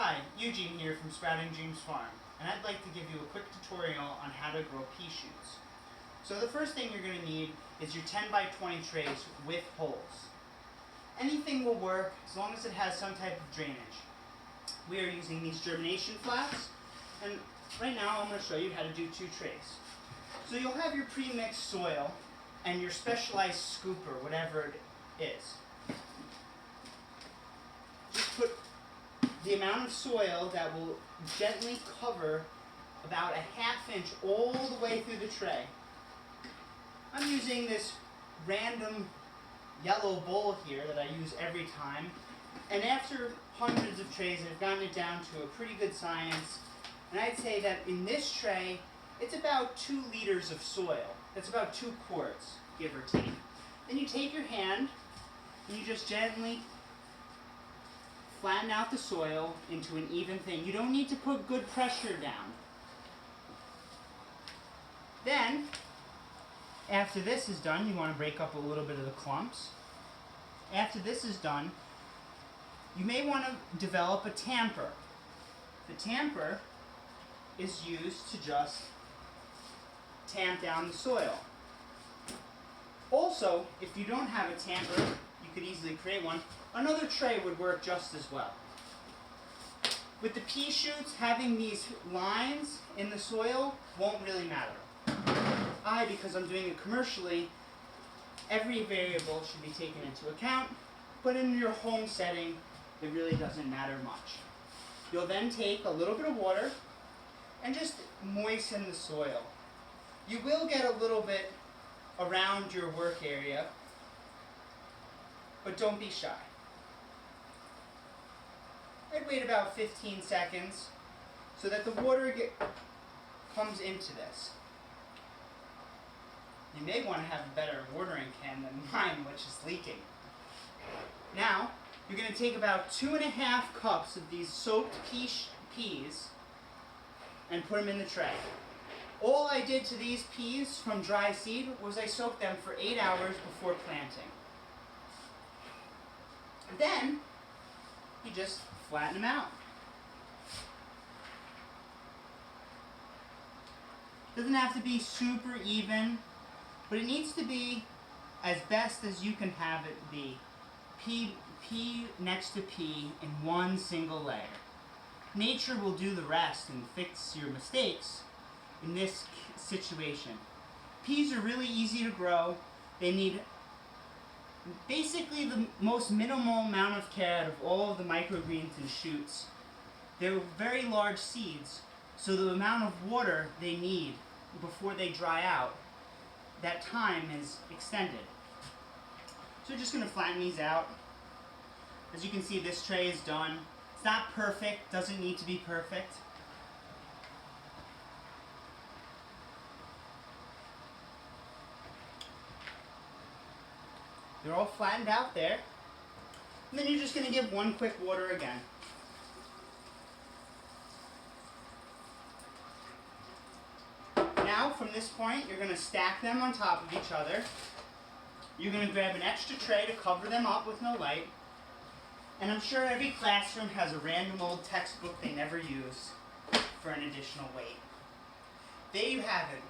Hi, Eugene here from Sprouting Dreams Farm, and I'd like to give you a quick tutorial on how to grow pea shoots. So the first thing you're going to need is your 10 by 20 trays with holes. Anything will work as long as it has some type of drainage. We are using these germination flats, and right now I'm going to show you how to do 2 trays. So you'll have your pre-mixed soil and your specialized scooper, whatever it is. Just put the amount of soil that will gently cover about a ½ inch all the way through the tray. I'm using this random yellow bowl here that I use every time, and after hundreds of trays I've gotten it down to a pretty good science, and I'd say that in this tray it's about 2 liters of soil. That's about 2 quarts, give or take. Then you take your hand and you just gently flatten out the soil into an even thing. You don't need to put good pressure down. Then, after this is done, you want to break up a little bit of the clumps. After this is done, you may want to develop a tamper. The tamper is used to just tamp down the soil. Also, if you don't have a tamper, you could easily create one. Another tray would work just as well. With the pea shoots, having these lines in the soil won't really matter. Because I'm doing it commercially, every variable should be taken into account, but in your home setting, it really doesn't matter much. You'll then take a little bit of water and just moisten the soil. You will get a little bit around your work area, but don't be shy. I'd wait about 15 seconds so that the water comes into this. You may want to have a better watering can than mine, which is leaking. Now, you're going to take about 2½ cups of these soaked peas and put them in the tray. All I did to these peas from dry seed was I soaked them for 8 hours before planting. Then, you just flatten them out. Doesn't have to be super even, but it needs to be as best as you can have it be. Pea next to pea in one single layer. Nature will do the rest and fix your mistakes in this situation. Peas are really easy to grow. They need basically the most minimal amount of care out of all of the microgreens and shoots. They're very large seeds, so the amount of water they need before they dry out, that time is extended. So we're just going to flatten these out. As you can see, this tray is done. It's not perfect, doesn't need to be perfect. They're all flattened out there. And then you're just going to give one quick water again. Now, from this point, you're going to stack them on top of each other. You're going to grab an extra tray to cover them up with no light. And I'm sure every classroom has a random old textbook they never use for an additional weight. There you have it,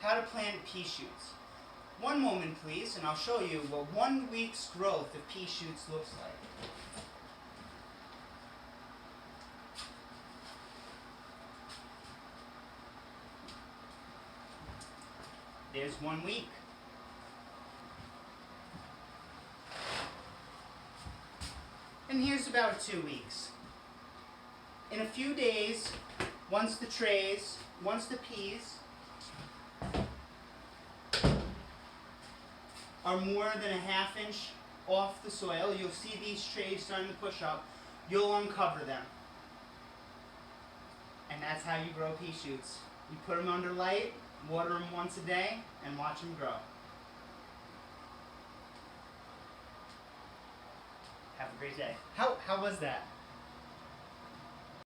how to plant pea shoots. One moment please, and I'll show you what 1 week's growth of pea shoots looks like. There's 1 week. And here's about 2 weeks. In a few days, once the peas are more than a ½ inch off the soil, you'll see these trays starting to push up. You'll uncover them. And that's how you grow pea shoots. You put them under light, water them once a day, and watch them grow. Have a great day. How was that?